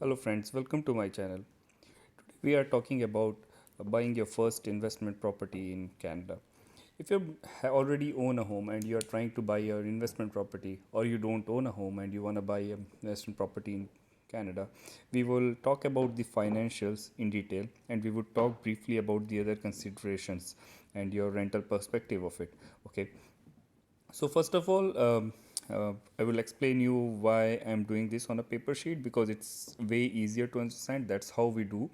Hello friends, welcome to my channel. Today we are talking about buying your first investment property in Canada. If you already own a home and you are trying to buy your investment property, or you don't own a home and you want to buy an investment property in Canada, we will talk about the financials in detail, and we would talk briefly about the other considerations and your rental perspective of it. Okay, so first of all, I will explain you why I'm doing this on a paper sheet, because it's way easier to understand. That's how we do.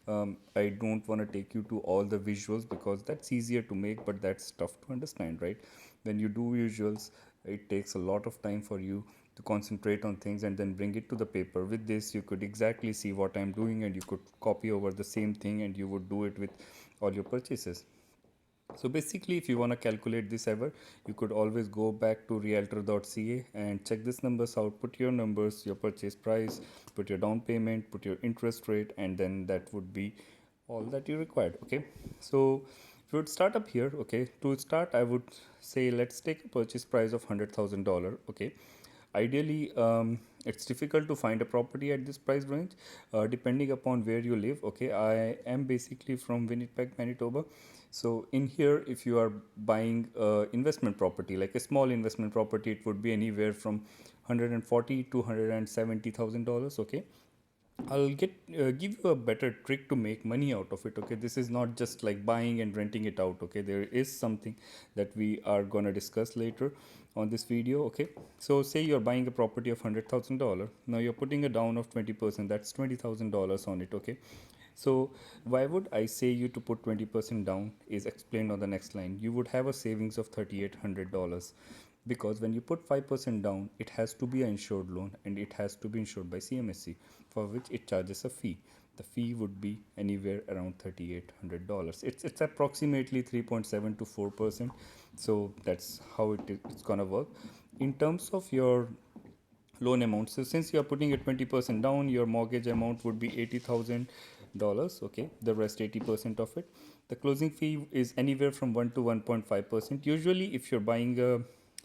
I don't want to take you to all the visuals because that's easier to make, but that's tough to understand, right? When you do visuals, it takes a lot of time for you to concentrate on things and then bring it to the paper. With this, you could exactly see what I'm doing, and you could copy over the same thing, and you would do it with all your purchases. So basically, if you want to calculate this ever, you could always go back to realtor.ca and check this numbers out. Put your numbers, your purchase price, put your down payment, put your interest rate, and then that would be all that you required. Okay, so if you would start up here, okay, to start, I would say let's take a purchase price of $100,000. Okay, ideally, it's difficult to find a property at this price range, depending upon where you live. Okay, I am basically from Winnipeg, Manitoba. So in here, if you are buying investment property, like a small investment property, it would be anywhere from 140 to $170,000. Okay, I'll give you a better trick to make money out of it. Okay, this is not just like buying and renting it out. Okay, there is something that we are gonna discuss later on this video. Okay, so say you're buying a property of $100,000. Now you're putting a down of 20%. That's $20,000 on it. Okay, so why would I say you to put 20% down is explained on the next line. You would have a savings of $3,800, because when you put 5% down, it has to be an insured loan and it has to be insured by CMSC, for which it charges a fee. The fee would be anywhere around $3,800. It's approximately 3.7 to 4%. So that's how it's gonna work in terms of your loan amount. So since you are putting a 20% down, your mortgage amount would be $80,000. Okay, the rest 80% of it. The closing fee is anywhere from 1 to 1.5%. Usually, if you're buying a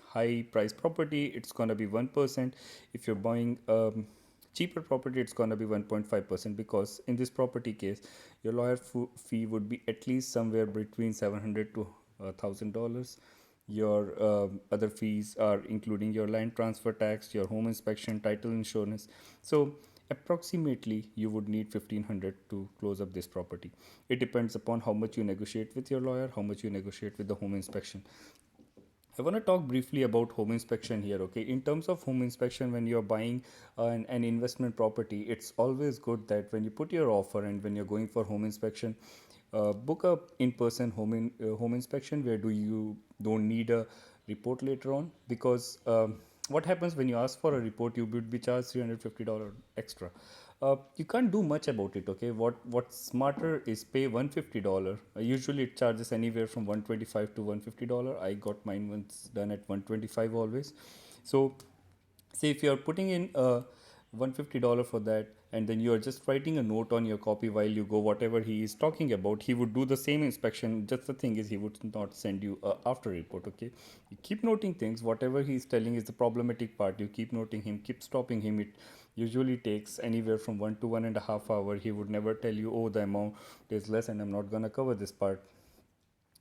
high price property, it's gonna be 1%. If you're buying cheaper property, it's gonna be 1.5%, because in this property case, your lawyer fee would be at least somewhere between 700 to $1,000. Your other fees are including your land transfer tax, your home inspection, title insurance. So approximately you would need 1500 to close up this property. It depends upon how much you negotiate with your lawyer, how much you negotiate with the home inspection. I want to talk briefly about home inspection here. Okay, in terms of home inspection, when you're buying an investment property, it's always good that when you put your offer and when you're going for home inspection, book a in-person home inspection where do you don't need a report later on, because what happens when you ask for a report, you would be charged $350 extra. You can't do much about it. Okay, what's smarter is pay $150. Usually it charges anywhere from $125 to $150. I got mine once done at $125 always. So say if you are putting in $150 for that, and then you are just writing a note on your copy while you go whatever he is talking about, he would do the same inspection. Just the thing is, he would not send you a after report. Okay, you keep noting things. Whatever he is telling is the problematic part, you keep noting him, keep stopping him. It usually takes anywhere from 1 to 1.5 hour. He would never tell you, oh, the amount is less and I'm not gonna cover this part,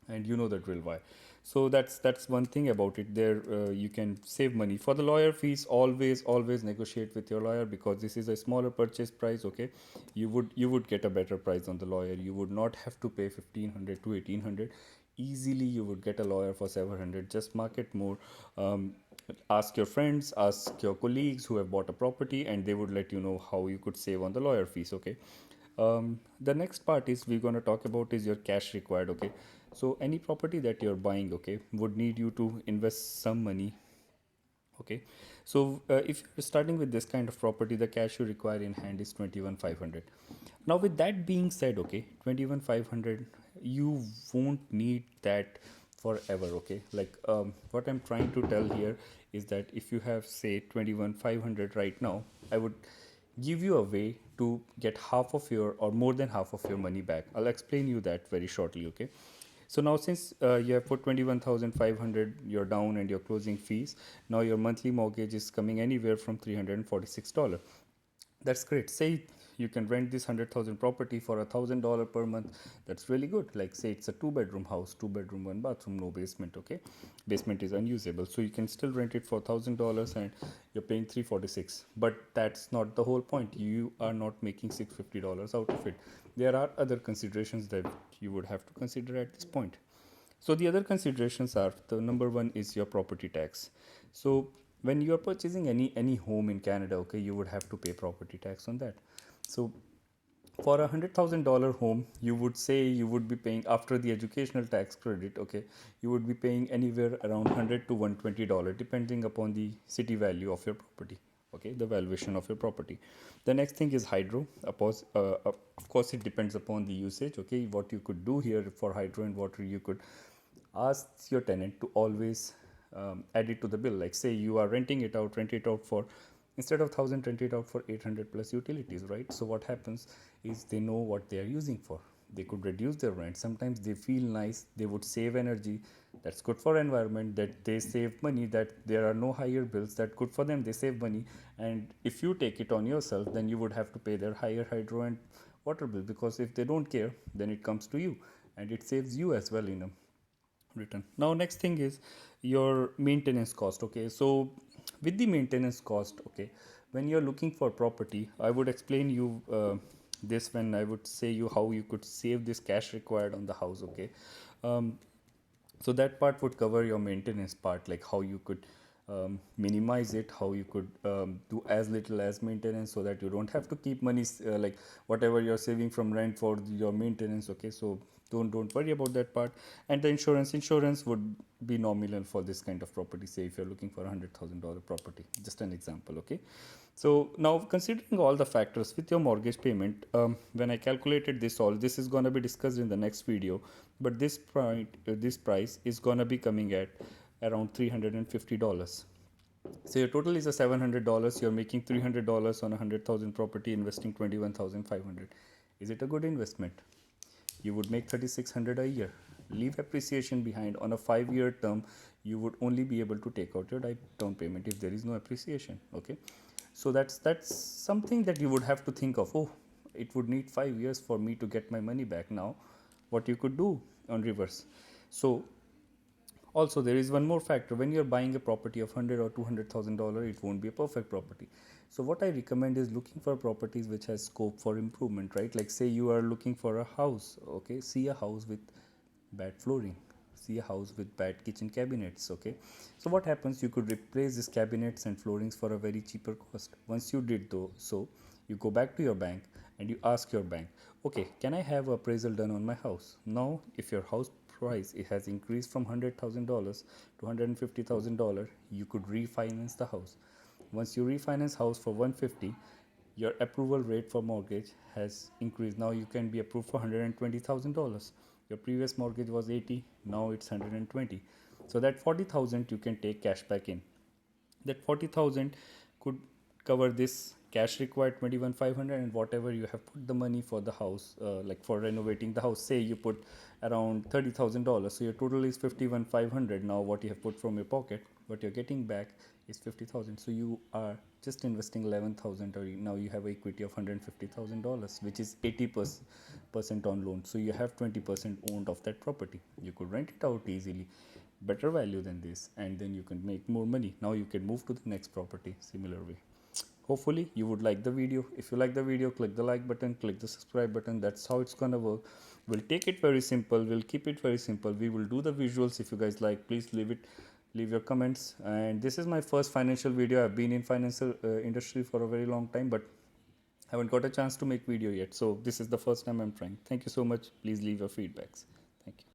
and you know the drill why. So that's one thing about it there. You can save money for the lawyer fees. Always negotiate with your lawyer, because this is a smaller purchase price. Okay, you would get a better price on the lawyer. You would not have to pay 1500 to 1800. Easily you would get a lawyer for 700. Just market more. Ask your friends, ask your colleagues who have bought a property, and they would let you know how you could save on the lawyer fees. Okay, the next part is we're going to talk about is your cash required. Okay, so any property that you're buying, okay, would need you to invest some money. Okay, so if you're starting with this kind of property, the cash you require in hand is 21,500. Now with that being said, okay, 21,500, you won't need that forever. Okay, like what I'm trying to tell here is that if you have say 21,500 right now, I would give you a way to get half of your or more than half of your money back. I'll explain you that very shortly. Okay, so now since you have put 21,500 your down and your closing fees, now your monthly mortgage is coming anywhere from $346. That's great. Say you can rent this 100,000 property for $1,000 per month. That's really good. Like say it's a 2 bedroom house, 2 bedroom, 1 bathroom, no basement. Okay, basement is unusable, so you can still rent it for $1,000 and you're paying 346. But that's not the whole point. You are not making $650 out of it. There are other considerations that you would have to consider at this point. So the other considerations are, the number one is your property tax. So when you are purchasing any home in Canada, okay, you would have to pay property tax on that. So for $100,000 home, you would say you would be paying, after the educational tax credit, okay, you would be paying anywhere around $100 to $120 depending upon the city value of your property. Okay, the valuation of your property. The next thing is hydro. Of course it depends upon the usage. Okay, what you could do here for hydro and water, you could ask your tenant to always add it to the bill. Like say you are renting it out, rent it out for, instead of 1,000, rent it out for 800 plus utilities, right? So what happens is they know what they are using for. They could reduce their rent. Sometimes they feel nice, they would save energy. That's good for environment, that they save money, that there are no higher bills, that good for them, they save money. And if you take it on yourself, then you would have to pay their higher hydro and water bill, because if they don't care, then it comes to you and it saves you as well in a return. Now next thing is your maintenance cost. Okay, so with the maintenance cost, okay, when you're looking for property, I would explain you this, when I would say you how you could save this cash required on the house. Okay, um, so that part would cover your maintenance part, like how you could minimize it, how you could do as little as maintenance, so that you don't have to keep money, like whatever you're saving from rent for your maintenance. Okay, so don't worry about that part. And the insurance would be nominal for this kind of property. Say if you're looking for $100,000 property, just an example. Okay, so now considering all the factors with your mortgage payment, when I calculated this, all this is going to be discussed in the next video, but this price is going to be coming at around $350. So your total is a $700. You're making $300 on 100,000 property, investing 21,500. Is it a good investment? You would make 3,600 a year. Leave appreciation behind. On a 5-year term, you would only be able to take out your down payment if there is no appreciation. Okay, so that's something that you would have to think of. Oh, it would need 5 years for me to get my money back. Now what you could do on reverse. So also there is one more factor. When you're buying a property of 100 or $200,000, it won't be a perfect property. So what I recommend is looking for properties which has scope for improvement, right? Like say you are looking for a house. Okay, see a house with bad flooring, see a house with bad kitchen cabinets. Okay, so what happens, you could replace these cabinets and floorings for a very cheaper cost. Once you did though so, you go back to your bank and you ask your bank, okay, can I have appraisal done on my house? Now if your house price, it has increased from $100,000 to $150,000, you could refinance the house. Once you refinance house for 150, your approval rate for mortgage has increased. Now you can be approved for $120,000. Your previous mortgage was 80, now it's 120. So that 40,000 you can take cash back in. That 40,000 could cover this cash required 21,500, and whatever you have put the money for the house, like for renovating the house. Say you put around $30,000, so your total is 51,500. Now what you have put from your pocket, what you're getting back is 50,000. So you are just investing 11,000, or now you have equity of $150,000, which is 80% on loan. So you have 20% owned of that property. You could rent it out easily, better value than this, and then you can make more money. Now you can move to the next property similar way. Hopefully you would like the video. If you like the video, click the like button, click the subscribe button. That's how it's gonna work. We'll take it very simple, we'll keep it very simple. We will do the visuals. If you guys like, please leave your comments. And this is my first financial video. I've been in financial industry for a very long time, but haven't got a chance to make video yet. So this is the first time I'm trying. Thank you so much. Please leave your feedbacks. Thank you.